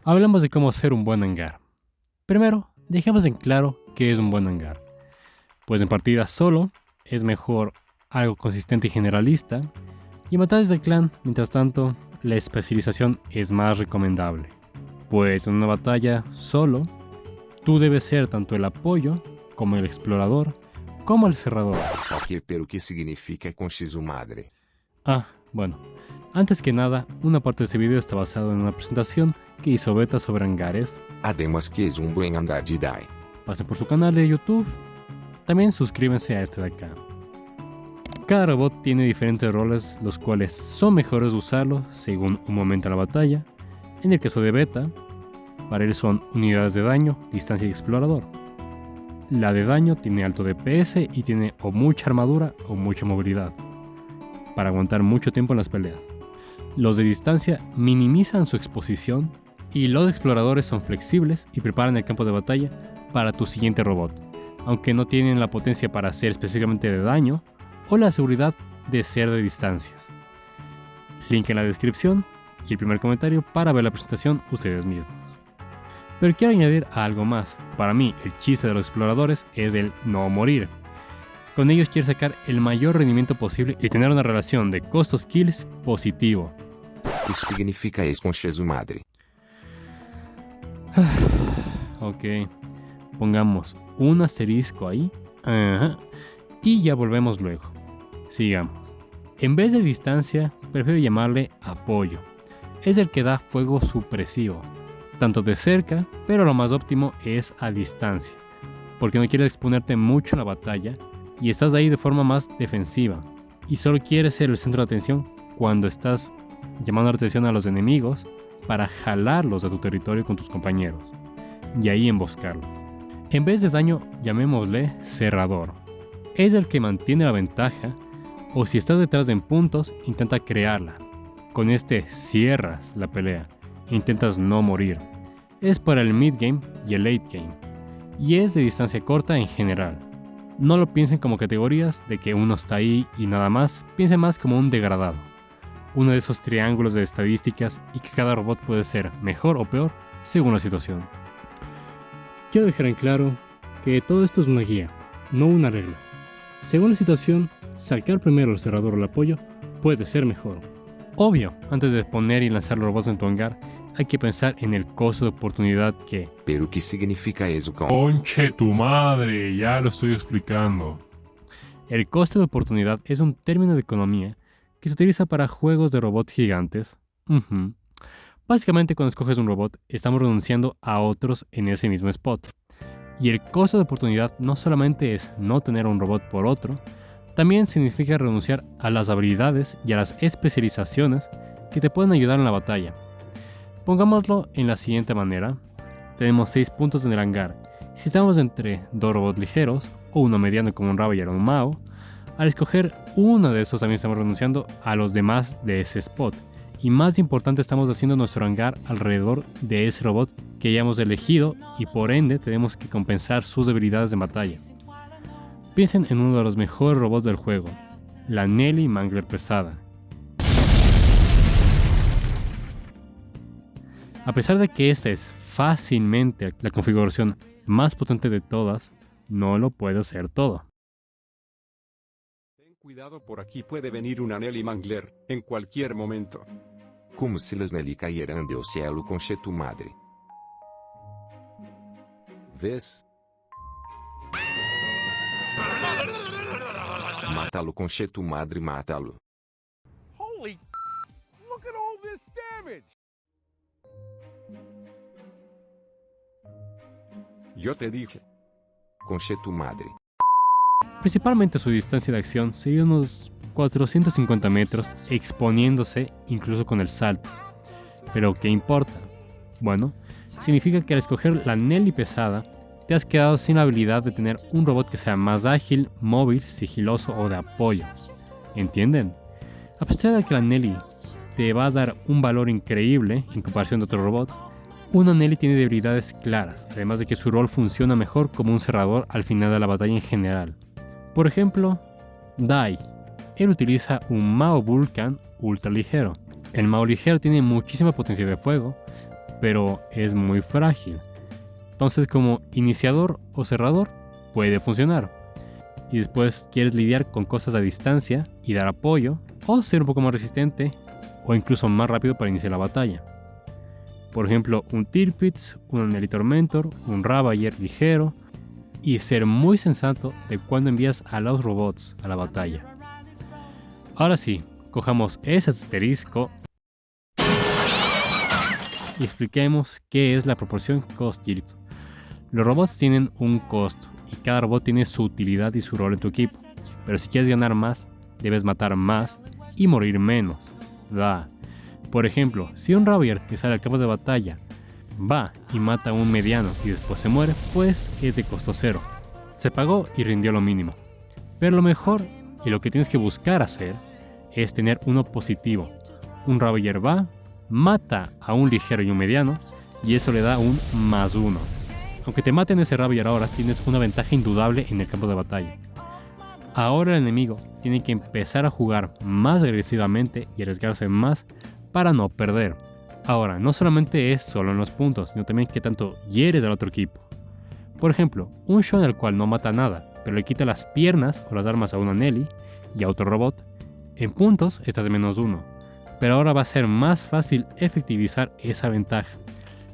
Hablamos de cómo hacer un buen hangar. Primero, dejemos en claro qué es un buen hangar. Pues en partida solo es mejor algo consistente y generalista, y en batallas de clan, mientras tanto, la especialización es más recomendable. Pues en una batalla solo, tú debes ser tanto el apoyo, como el explorador, como el cerrador. Ok, pero ¿qué significa con su madre? Bueno, antes que nada, una parte de este video está basado en una presentación que hizo Beta sobre hangares. Además que es un buen hangar Jedi. Pasen por su canal de YouTube. También suscríbanse a este de acá. Cada robot tiene diferentes roles, los cuales son mejores de usarlo según un momento en la batalla. En el caso de Beta, para él son unidades de daño, distancia y explorador. La de daño tiene alto DPS y tiene o mucha armadura o mucha movilidad, para aguantar mucho tiempo en las peleas. Los de distancia minimizan su exposición y los exploradores son flexibles y preparan el campo de batalla para tu siguiente robot, aunque no tienen la potencia para hacer específicamente de daño o la seguridad de ser de distancias. Link en la descripción y el primer comentario para ver la presentación ustedes mismos. Pero quiero añadir algo más. Para mí, el chiste de los exploradores es el no morir. Con ellos quieres sacar el mayor rendimiento posible y tener una relación de costos-kills positivo. ¿Qué significa eso con su madre? Ok, pongamos un asterisco ahí. Y ya volvemos luego. Sigamos. En vez de distancia, prefiero llamarle apoyo. Es el que da fuego supresivo, tanto de cerca, pero lo más óptimo es a distancia, porque no quieres exponerte mucho en la batalla y estás ahí de forma más defensiva, y solo quieres ser el centro de atención cuando estás llamando la atención a los enemigos para jalarlos a tu territorio con tus compañeros, y ahí emboscarlos. En vez de daño, llamémosle cerrador. Es el que mantiene la ventaja, o si estás detrás en puntos, intenta crearla. Con este cierras la pelea e intentas no morir. Es para el mid game y el late game, y es de distancia corta en general. No lo piensen como categorías de que uno está ahí y nada más, piensen más como un degradado, uno de esos triángulos de estadísticas y que cada robot puede ser mejor o peor según la situación. Quiero dejar en claro que todo esto es una guía, no una regla. Según la situación, sacar primero el cerrador o el apoyo puede ser mejor. Obvio, antes de poner y lanzar los robots en tu hangar, hay que pensar en el costo de oportunidad que... Pero ¿qué significa eso con? Conche tu madre, ya lo estoy explicando. El costo de oportunidad es un término de economía que se utiliza para juegos de robots gigantes. Básicamente, cuando escoges un robot, estamos renunciando a otros en ese mismo spot. Y el costo de oportunidad no solamente es no tener un robot por otro, también significa renunciar a las habilidades y a las especializaciones que te pueden ayudar en la batalla. Pongámoslo en la siguiente manera. Tenemos 6 puntos en el hangar. Si estamos entre 2 robots ligeros o uno mediano como un Ravager o un Mao, al escoger uno de esos también estamos renunciando a los demás de ese spot. Y más importante, estamos haciendo nuestro hangar alrededor de ese robot que hayamos elegido y por ende tenemos que compensar sus debilidades de batalla. Piensen en uno de los mejores robots del juego, la Nelly Mangler pesada. A pesar de que esta es fácilmente la configuración más potente de todas, no lo puede hacer todo. Ten cuidado, por aquí puede venir una Nelly Mangler en cualquier momento. Como si los Nelly cayeran del cielo con tu madre. ¿Ves? Mátalo con tu madre, mátalo. Holy, look at all this damage! Yo te dije. Con tu madre. Principalmente su distancia de acción sería unos 450 metros, exponiéndose incluso con el salto. Pero ¿qué importa? Bueno, significa que al escoger la Nelly pesada, te has quedado sin la habilidad de tener un robot que sea más ágil, móvil, sigiloso o de apoyo. ¿Entienden? A pesar de que la Nelly te va a dar un valor increíble en comparación de otros robots, una Nelly tiene debilidades claras, además de que su rol funciona mejor como un cerrador al final de la batalla en general. Por ejemplo, Dai. Él utiliza un Mao Vulcan ultra ligero. El Mao ligero tiene muchísima potencia de fuego, pero es muy frágil. Entonces como iniciador o cerrador puede funcionar. Y después quieres lidiar con cosas a distancia y dar apoyo, o ser un poco más resistente, o incluso más rápido para iniciar la batalla. Por ejemplo, un Tirpitz, un Aneli Tormentor, un Ravager ligero, y ser muy sensato de cuando envías a los robots a la batalla. Ahora sí, cojamos ese asterisco y expliquemos qué es la proporción cost-utility. Los robots tienen un costo y cada robot tiene su utilidad y su rol en tu equipo, pero si quieres ganar más, debes matar más y morir menos. Por ejemplo, si un Ravager que sale al campo de batalla va y mata a un mediano y después se muere, pues es de costo 0. Se pagó y rindió lo mínimo. Pero lo mejor y lo que tienes que buscar hacer es tener uno positivo. Un Ravager va, mata a un ligero y un mediano y eso le da un +1. Aunque te maten ese Ravager ahora, tienes una ventaja indudable en el campo de batalla. Ahora el enemigo tiene que empezar a jugar más agresivamente y arriesgarse más para no perder. Ahora, no solamente es solo en los puntos, sino también que tanto hieres al otro equipo. Por ejemplo, un Shonen al cual no mata nada, pero le quita las piernas o las armas a una Nelly y a otro robot, en puntos estás de -1. Pero ahora va a ser más fácil efectivizar esa ventaja,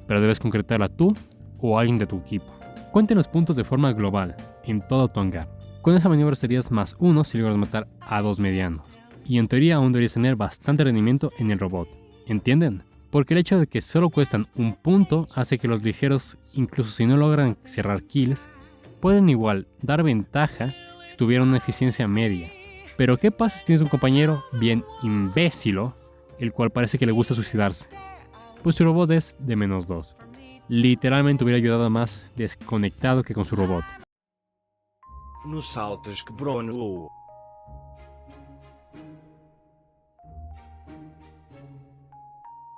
pero debes concretarla tú o alguien de tu equipo. Cuenten los puntos de forma global, en todo tu hangar. Con esa maniobra serías +1 si logras matar a 2 medianos. Y en teoría aún deberías tener bastante rendimiento en el robot. ¿Entienden? Porque el hecho de que solo cuestan un punto hace que los ligeros, incluso si no logran cerrar kills, pueden igual dar ventaja si tuvieran una eficiencia media. Pero ¿qué pasa si tienes un compañero bien imbécilo, el cual parece que le gusta suicidarse? Pues su robot es de -2. Literalmente hubiera ayudado más desconectado que con su robot. No saltas quebrou-no.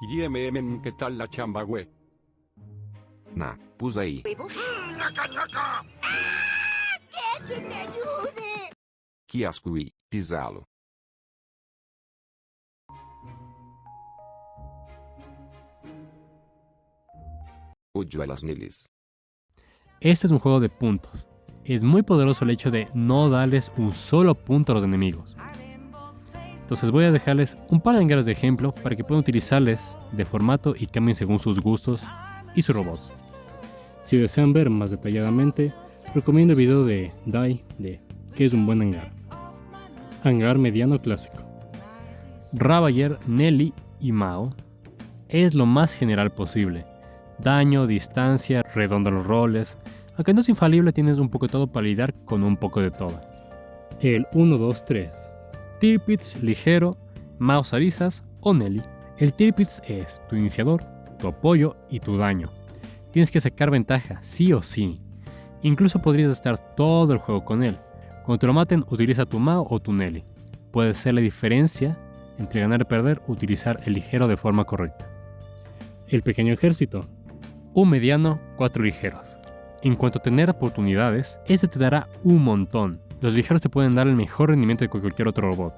YMM, ¿qué tal la chamba, güey? Na, pus aí. ¡Alguien me ayude! Kiaskui, pisá-lo. Odio a las neles. Este es un juego de puntos. Es muy poderoso el hecho de no darles un solo punto a los enemigos. Entonces voy a dejarles un par de hangars de ejemplo para que puedan utilizarles de formato y cambien según sus gustos y sus robots. Si desean ver más detalladamente, recomiendo el video de Dai de qué es un buen hangar. Hangar mediano clásico. Ravager, Nelly y Mao es lo más general posible. Daño, distancia, redondo los roles. Aunque no es infalible, tienes un poco de todo para lidiar con un poco de todo. El 1, 2, 3. Tirpitz ligero, Mao Sarisas o Nelly. El Tirpitz es tu iniciador, tu apoyo y tu daño. Tienes que sacar ventaja, sí o sí. Incluso podrías estar todo el juego con él. Cuando te lo maten, utiliza tu Mao o tu Nelly. Puede ser la diferencia entre ganar y perder, utilizar el ligero de forma correcta. El pequeño ejército. Un mediano, 4 ligeros. En cuanto a tener oportunidades, este te dará un montón. Los ligeros te pueden dar el mejor rendimiento de cualquier otro robot.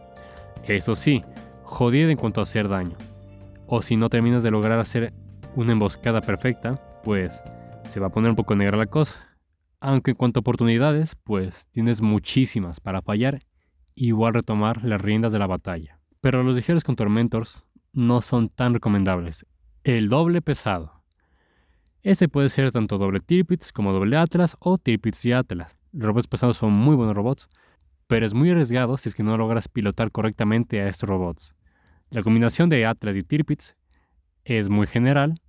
Eso sí, jodido en cuanto a hacer daño. O si no terminas de lograr hacer una emboscada perfecta, pues se va a poner un poco negra la cosa. Aunque en cuanto a oportunidades, pues tienes muchísimas para fallar y igual retomar las riendas de la batalla. Pero los ligeros con Tormentors no son tan recomendables. El doble pesado. Este puede ser tanto doble Tirpitz como doble Atlas o Tirpitz y Atlas. Los robots pesados son muy buenos robots, pero es muy arriesgado si es que no logras pilotar correctamente a estos robots. La combinación de Atlas y Tirpitz es muy general.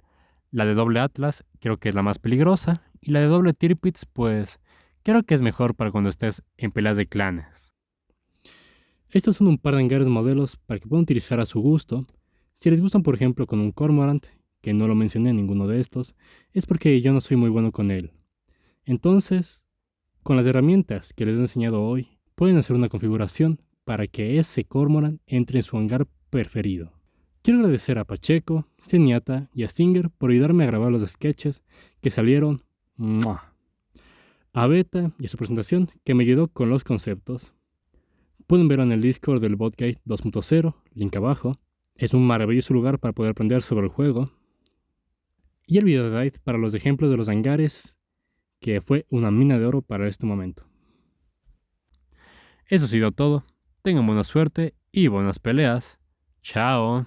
La de doble Atlas creo que es la más peligrosa y la de doble Tirpitz pues creo que es mejor para cuando estés en peleas de clanes. Estos son un par de hangares modelos para que puedan utilizar a su gusto. Si les gustan por ejemplo con un Cormorant, que no lo mencioné en ninguno de estos, es porque yo no soy muy bueno con él. Entonces, con las herramientas que les he enseñado hoy, pueden hacer una configuración para que ese Cormorant entre en su hangar preferido. Quiero agradecer a Pacheco, Zenyatta y a Stinger por ayudarme a grabar los sketches que salieron. ¡Mua! A Beta y a su presentación que me ayudó con los conceptos. Pueden verlo en el Discord del Botguide 2.0, link abajo. Es un maravilloso lugar para poder aprender sobre el juego. Y el video de Raid para los ejemplos de los hangares, que fue una mina de oro para este momento. Eso ha sido todo. Tengan buena suerte y buenas peleas. Chao.